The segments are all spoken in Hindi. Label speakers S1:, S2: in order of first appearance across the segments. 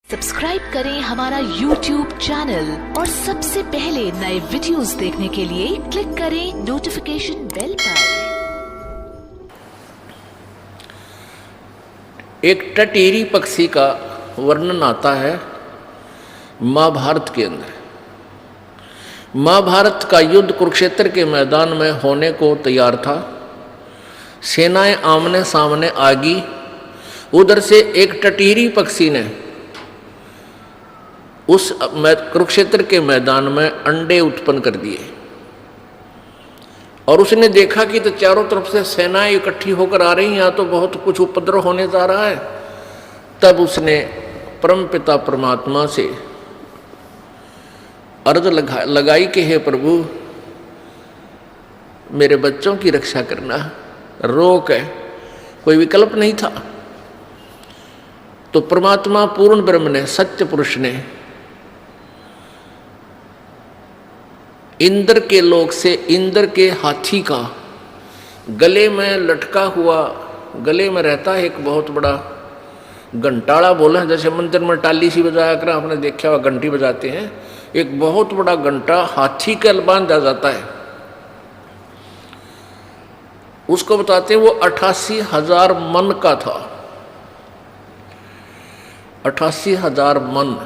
S1: सब्सक्राइब करें हमारा YouTube चैनल और सबसे पहले नए वीडियोस देखने के लिए क्लिक करें नोटिफिकेशन बेल पर।
S2: एक टटीरी पक्षी का वर्णन आता है महाभारत के अंदर। महाभारत का युद्ध कुरुक्षेत्र के मैदान में होने को तैयार था। सेनाएं आमने सामने आ गई। उधर से एक टटीरी पक्षी ने उस कुरुक्षेत्र के मैदान में अंडे उत्पन्न कर दिए और उसने देखा कि तो चारों तरफ से सेनाएं इकट्ठी होकर आ रही हैं, यहाँ तो बहुत कुछ उपद्रव होने जा रहा है। तब उसने परमपिता परमात्मा से अर्ज लगाई कि हे प्रभु, मेरे बच्चों की रक्षा करना, रोक है, कोई विकल्प नहीं था। तो परमात्मा पूर्ण ब्रह्म ने, सत्य पुरुष ने इंद्र के लोक से इंद्र के हाथी का गले में लटका हुआ, गले में रहता है एक बहुत बड़ा घंटाड़ा, बोला जैसे मंदिर में टाली सी बजाया कर आपने देखा हुआ घंटी बजाते हैं, एक बहुत बड़ा घंटा हाथी का बांधा जाता है। उसको बताते हैं वो 88,000 मन का था। 88,000 मन,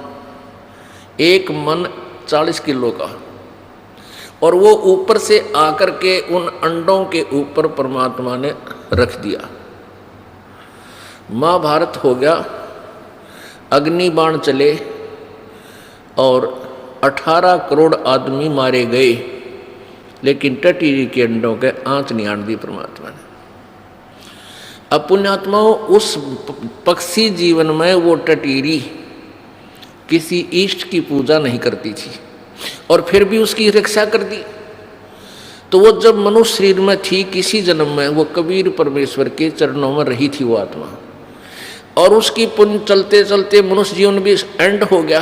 S2: एक मन 40 किलो का। और वो ऊपर से आकर के उन अंडों के ऊपर परमात्मा ने रख दिया। महाभारत हो गया, अग्नि बाण चले और 18 करोड़ आदमी मारे गए, लेकिन टटीरी के अंडों के आंच नहीं आन दी परमात्मा ने। अब पुण्यात्माओं, उस पक्षी जीवन में वो टटीरी किसी इष्ट की पूजा नहीं करती थी और फिर भी उसकी रक्षा कर दी। तो वो जब मनुष्य शरीर में थी, किसी जन्म में वो कबीर परमेश्वर के चरणों में रही थी वो आत्मा, और उसकी पुण्य चलते चलते मनुष्य जीवन भी एंड हो गया।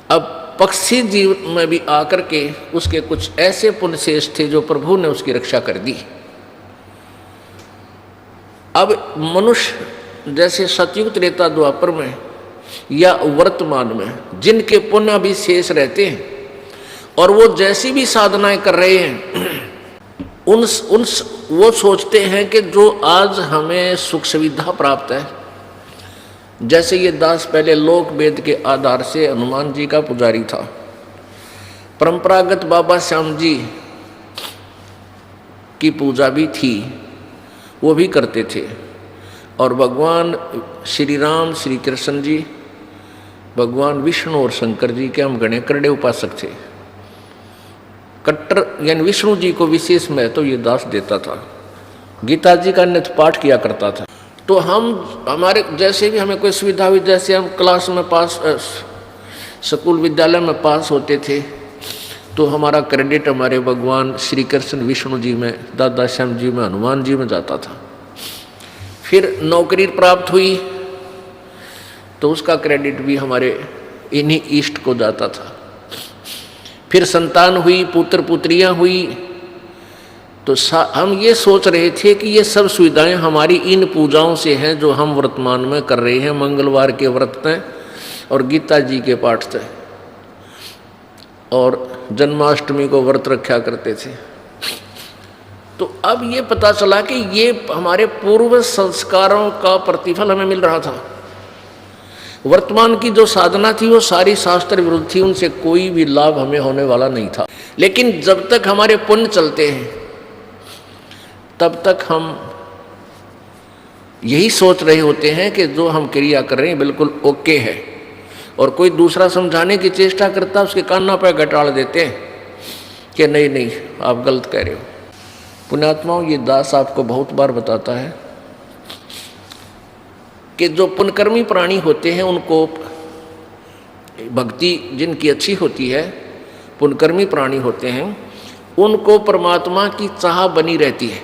S2: अब पक्षी जीवन में भी आकर के उसके कुछ ऐसे पुण्य शेष थे जो प्रभु ने उसकी रक्षा कर दी। अब मनुष्य जैसे सतयुग त्रेता द्वापर में या वर्तमान में जिनके पुण्य भी शेष रहते हैं और वो जैसी भी साधनाएं कर रहे हैं, वो सोचते हैं कि जो आज हमें सुख सुविधा प्राप्त है, जैसे ये दास पहले लोक वेद के आधार से हनुमान जी का पुजारी था, परंपरागत बाबा श्याम जी की पूजा भी थी, वो भी करते थे। और भगवान श्री राम, श्री कृष्ण जी, भगवान विष्णु और शंकर जी के हम गणे करड़े उपासक थे। कट्टर यानी विष्णु जी को विशेष महत्व ये दास देता था। गीता जी का नित्य पाठ किया करता था। तो हम हमारे जैसे भी हमें कोई सुविधा हुई, जैसे हम क्लास में पास, स्कूल विद्यालय में पास होते थे, तो हमारा क्रेडिट हमारे भगवान श्री कृष्ण विष्णु जी में, दादा श्याम जी में, हनुमान जी में जाता था। फिर नौकरी प्राप्त हुई तो उसका क्रेडिट भी हमारे इन्हीं इष्ट को जाता था। फिर संतान हुई, पुत्र पुत्रियां हुई, तो हम ये सोच रहे थे कि ये सब सुविधाएं हमारी इन पूजाओं से हैं जो हम वर्तमान में कर रहे हैं। मंगलवार के व्रत हैं और गीता जी के पाठ थे और जन्माष्टमी को व्रत रखा करते थे। तो अब ये पता चला कि ये हमारे पूर्व संस्कारों का प्रतिफल हमें मिल रहा था। वर्तमान की जो साधना थी वो सारी शास्त्र विरुद्ध थी, उनसे कोई भी लाभ हमें होने वाला नहीं था। लेकिन जब तक हमारे पुण्य चलते हैं तब तक हम यही सोच रहे होते हैं कि जो हम क्रिया कर रहे हैं बिल्कुल ओके है, और कोई दूसरा समझाने की चेष्टा करता उसके कान्ना पे घटाड़ देते हैं कि नहीं नहीं आप गलत कह रहे हो। पुण्यात्माओं, ये दास आपको बहुत बार बताता है कि जो पुण्यकर्मी प्राणी होते हैं उनको भक्ति जिनकी अच्छी होती है, पुण्यकर्मी प्राणी होते हैं, उनको परमात्मा की चाह बनी रहती है।